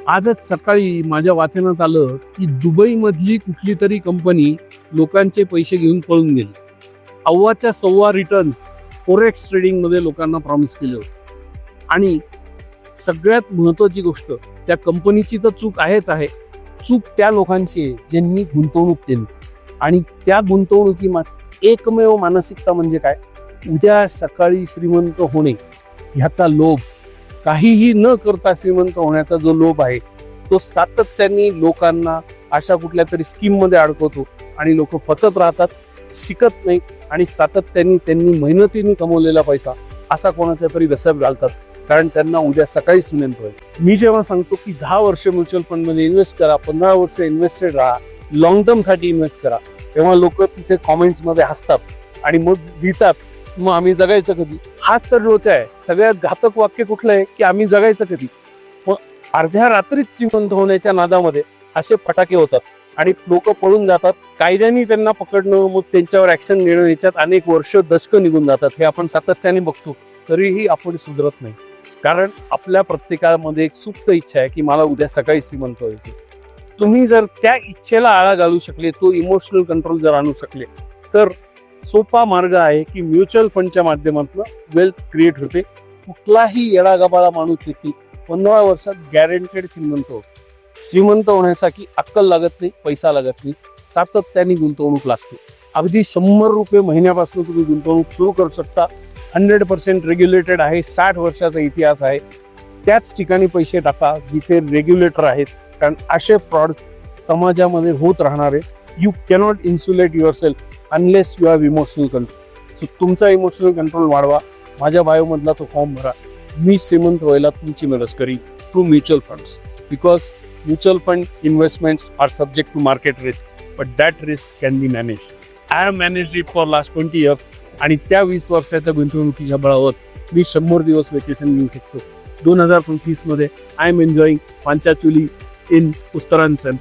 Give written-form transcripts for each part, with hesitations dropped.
आजच सकाळी माझ्या वाचनात आलं की दुबईमधली कुठली तरी कंपनी लोकांचे पैसे घेऊन पळून गेली. अव्वाच्या सव्वा रिटर्न्स फोरेक्स ट्रेडिंगमध्ये लोकांना प्रॉमिस केले होते. आणि सगळ्यात महत्त्वाची गोष्ट, त्या कंपनीची तर चूक आहेच आहे, चूक त्या लोकांची आहे ज्यांनी गुंतवणूक केली. आणि त्या गुंतवणुकीमध्ये एकमेव मानसिकता म्हणजे काय, उद्या सकाळी श्रीमंत होणे ह्याचा लोभ, काहीही न करता श्रीमंत होण्याचा जो लोभ आहे तो सातत्याने लोकांना अशा कुठल्या तरी स्कीममध्ये अडकवतो आणि लोक फतत राहतात, शिकत नाही आणि सातत्याने त्यांनी मेहनतीने कमवलेला पैसा असा कोणाच्या तरी रसद घालतात, कारण त्यांना उद्या सकाळी श्रीमंत व्हायचं. मी जेव्हा सांगतो की 10 वर्ष म्युच्युअल फंडमध्ये इन्व्हेस्ट करा, 15 वर्ष इन्व्हेस्टेड राहा, लॉंग टर्मसाठी इन्व्हेस्ट करा, तेव्हा लोक तिथे कॉमेंट्समध्ये हसतात आणि मग लिहितात मग आम्ही जगायचं कधी. हाच तर लोचा आहे. सगळ्यात घातक वाक्य कुठलं आहे की आम्ही जगायचं कधी. मग अर्ध्या रात्रीच श्रीमंत होण्याच्या नादामध्ये असे फटाके होतात आणि लोक पळून जातात. कायद्याने त्यांना पकडणं, मग त्यांच्यावर ऍक्शन घेणं, याच्यात अनेक वर्ष दशकं निघून जातात. हे आपण सातत्याने बघतो, तरीही आपण सुधरत नाही. कारण आपल्या प्रत्येकामध्ये एक सुप्त इच्छा आहे की मला उद्या सकाळी श्रीमंत व्हायचे. तुम्ही जर त्या इच्छेला आळा घालू शकले, तो इमोशनल कंट्रोल जर आणू शकले, तर सोपा मार्ग आहे की म्युच्युअल फंडच्या माध्यमातून वेल्थ क्रिएट होते. कुठलाही येडागबाळा माणूस देखील 15 वर्षात गॅरंटेड श्रीमंत होतो. श्रीमंत होण्यासाठी अक्कल लागत नाही, पैसा लागत नाही, सातत्याने गुंतवणूक लागते. अगदी 100 रुपये महिन्यापासून तुम्ही गुंतवणूक सुरू करू शकता. 100% रेग्युलेटेड आहे. 60 वर्षाचा इतिहास आहे. त्याच ठिकाणी पैसे टाका जिथे रेग्युलेटर आहेत, कारण असे फ्रॉड्स समाजामध्ये होत राहणार आहे. You cannot insulate your self unless you have emotional control. So तुमचा इमोशनल कंट्रोल वाढवा. माझ्या बायोमधला तो फॉर्म भरा. मी श्रीमंत व्हायला तुमची मदत करीन through mutual funds, because mutual fund investments are subject to market risk, but that risk can be manage. I have manage it for last 20 years. आणि त्या 20 वर्षाच्या गुंतवणुकीच्या बळावर मी 100 दिवस वेकेशन घेऊ शकतो. 2025 मध्ये I am enjoying Panchachuli in Uttaranchal.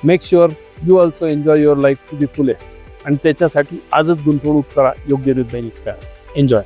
Make sure you also enjoy your life to the fullest. आणि त्याच्यासाठी आजच गुंतवणूक करा, योग्य रित्या करा. एन्जॉय.